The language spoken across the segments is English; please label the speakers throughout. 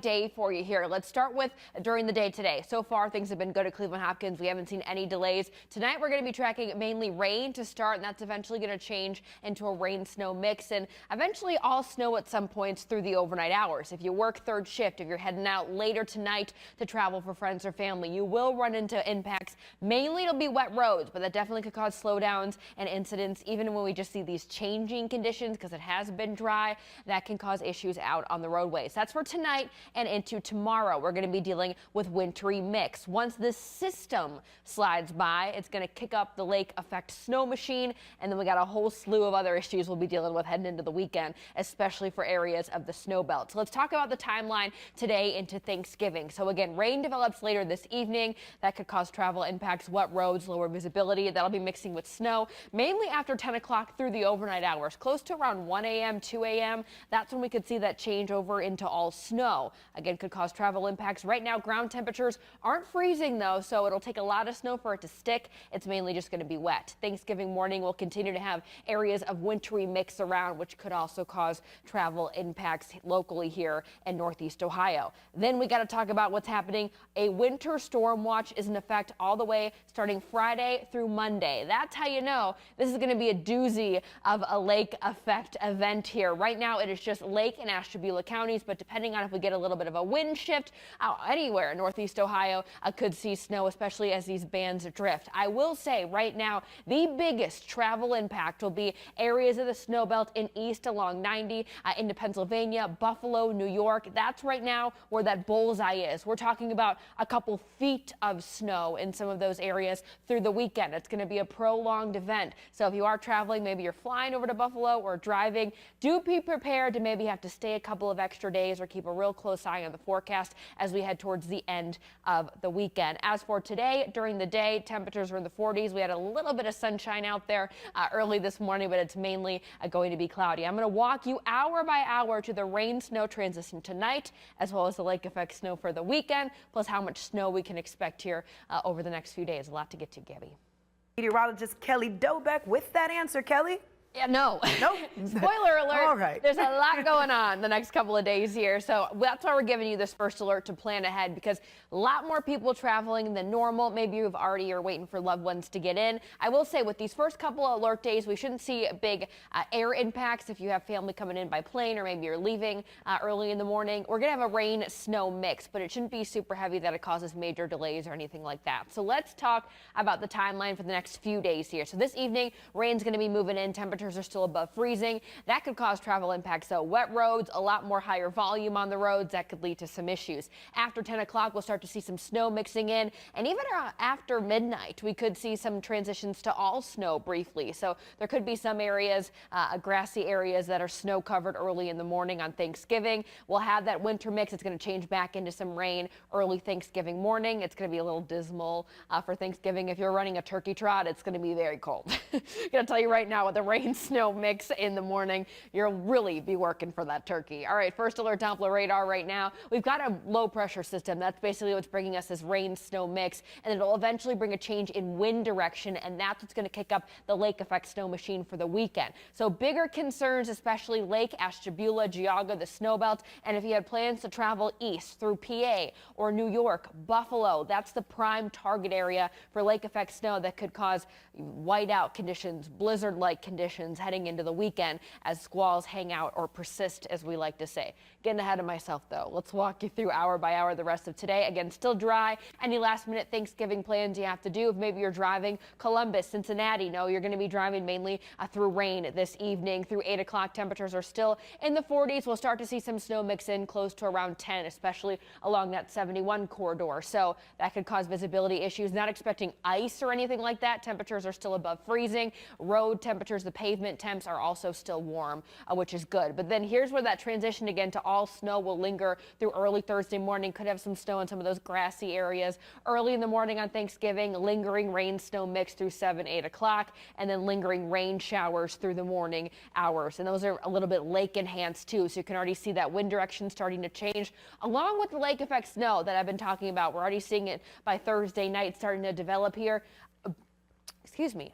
Speaker 1: Day for you here. Let's start with during the day today. So far, things have been good at Cleveland Hopkins. We haven't seen any delays. Tonight, we're going to be tracking mainly rain to start, and that's eventually going to change into a rain-snow mix, and eventually all snow at some points through the overnight hours. If you work third shift, if you're heading out later tonight to travel for friends or family, you will run into impacts. Mainly, it'll be wet roads, but that definitely could cause slowdowns and incidents, even when we just see these changing conditions, because it has been dry. That can cause issues out on the roadways. That's for tonight. And into tomorrow, we're going to be dealing with wintry mix. Once this system slides by, it's going to kick up the lake effect snow machine, and then we got a whole slew of other issues we'll be dealing with heading into the weekend, especially for areas of the snow belt. So let's talk about the timeline today into Thanksgiving. So again, rain develops later this evening. That could cause travel impacts, wet roads, lower visibility. That'll be mixing with snow, mainly after 10 o'clock through the overnight hours, close to around 1 a.m., 2 a.m. That's when we could see that change over into all snow. Again, could cause travel impacts. Right now, ground temperatures aren't freezing, though, so it'll take a lot of snow for it to stick. It's mainly just going to be wet. Thanksgiving morning, we'll continue to have areas of wintry mix around, which could also cause travel impacts locally here in Northeast Ohio. Then we got to talk about what's happening. A winter storm watch is in effect all the way starting Friday through Monday. That's how you know this is going to be a doozy of a lake effect event here. Right now, it is just Lake and Ashtabula counties, but depending on if we get a little bit of a wind shift anywhere in Northeast Ohio, could see snow, especially as these bands drift. I will say right now, the biggest travel impact will be areas of the snow belt in east along 90 into Pennsylvania, Buffalo, New York. That's right now where that bullseye is. We're talking about a couple feet of snow in some of those areas through the weekend. It's going to be a prolonged event. So if you are traveling, maybe you're flying over to Buffalo or driving, do be prepared to maybe have to stay a couple of extra days or keep a real close eye on the forecast as we head towards the end of the weekend. As for today, during the day, temperatures were in the 40s. We had a little bit of sunshine out there early this morning, but it's mainly going to be cloudy. I'm going to walk you hour by hour to the rain-snow transition tonight, as well as the lake effect snow for the weekend, plus how much snow we can expect here over the next few days. A lot to get to, Gabby.
Speaker 2: Meteorologist Kelly Dobeck with that answer, Kelly.
Speaker 1: Yeah, no.
Speaker 2: Nope.
Speaker 1: Spoiler alert.
Speaker 2: All right.
Speaker 1: There's a lot going on the next couple of days here. So that's why we're giving you this first alert to plan ahead, because a lot more people traveling than normal. Maybe you've already are waiting for loved ones to get in. I will say with these first couple of alert days, we shouldn't see big air impacts if you have family coming in by plane or maybe you're leaving early in the morning. We're going to have a rain-snow mix, but it shouldn't be super heavy that it causes major delays or anything like that. So let's talk about the timeline for the next few days here. So this evening, rain's going to be moving in. Temperatures are still above freezing. That could cause travel impacts. So wet roads, a lot more higher volume on the roads. That could lead to some issues. After 10 o'clock, we'll start to see some snow mixing in. And even after midnight, we could see some transitions to all snow briefly. So there could be some areas, grassy areas that are snow covered early in the morning on Thanksgiving. We'll have that winter mix. It's going to change back into some rain early Thanksgiving morning. It's going to be a little dismal for Thanksgiving. If you're running a turkey trot, it's going to be very cold. I'm going to tell you right now, with the rain, snow mix in the morning, you'll really be working for that turkey. All right, first alert Doppler radar right now. We've got a low pressure system. That's basically what's bringing us this rain snow mix, and it'll eventually bring a change in wind direction, and that's what's going to kick up the lake effect snow machine for the weekend. So bigger concerns, especially Lake, Ashtabula, Geauga, the snow belt, and if you had plans to travel east through PA or New York, Buffalo, that's the prime target area for lake effect snow that could cause whiteout conditions, blizzard-like conditions heading into the weekend as squalls hang out or persist, as we like to say. Getting ahead of myself, though. Let's walk you through hour by hour the rest of today. Again, still dry. Any last-minute Thanksgiving plans you have to do? If maybe you're driving Columbus, Cincinnati, no, you're going to be driving mainly through rain this evening. Through 8 o'clock, temperatures are still in the 40s. We'll start to see some snow mix in close to around 10, especially along that 71 corridor. So that could cause visibility issues. Not expecting ice or anything like that. Temperatures are still above freezing. Road temperatures, the pavement temps are also still warm, which is good. But then here's where that transition again to all snow will linger through early Thursday morning. Could have some snow in some of those grassy areas early in the morning on Thanksgiving. Lingering rain snow mix through 7, 8 o'clock, and then lingering rain showers through the morning hours. And those are a little bit lake enhanced too, so you can already see that wind direction starting to change along with the lake effect snow that I've been talking about. We're already seeing it by Thursday night starting to develop here.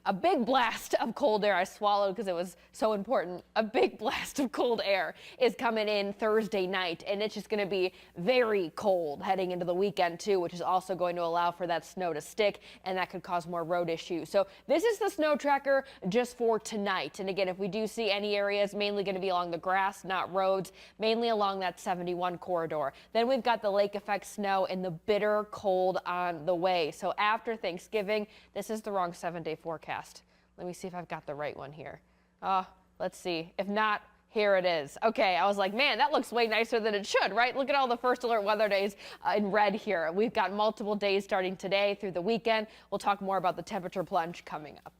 Speaker 1: a big blast of cold air. I swallowed because it was so important. A big blast of cold air is coming in Thursday night, and it's just going to be very cold heading into the weekend too, which is also going to allow for that snow to stick, and that could cause more road issues. So this is the snow tracker just for tonight. And again, if we do see any areas, mainly going to be along the grass, not roads, mainly along that 71 corridor. Then we've got the lake effect snow and the bitter cold on the way. So after Thanksgiving, this is the wrong 7-day forecast. Let me see if I've got the right one here. Let's see. If not, here it is. Okay, I was like, man, that looks way nicer than it should, right? Look at all the first alert weather days in red here. We've got multiple days starting today through the weekend. We'll talk more about the temperature plunge coming up.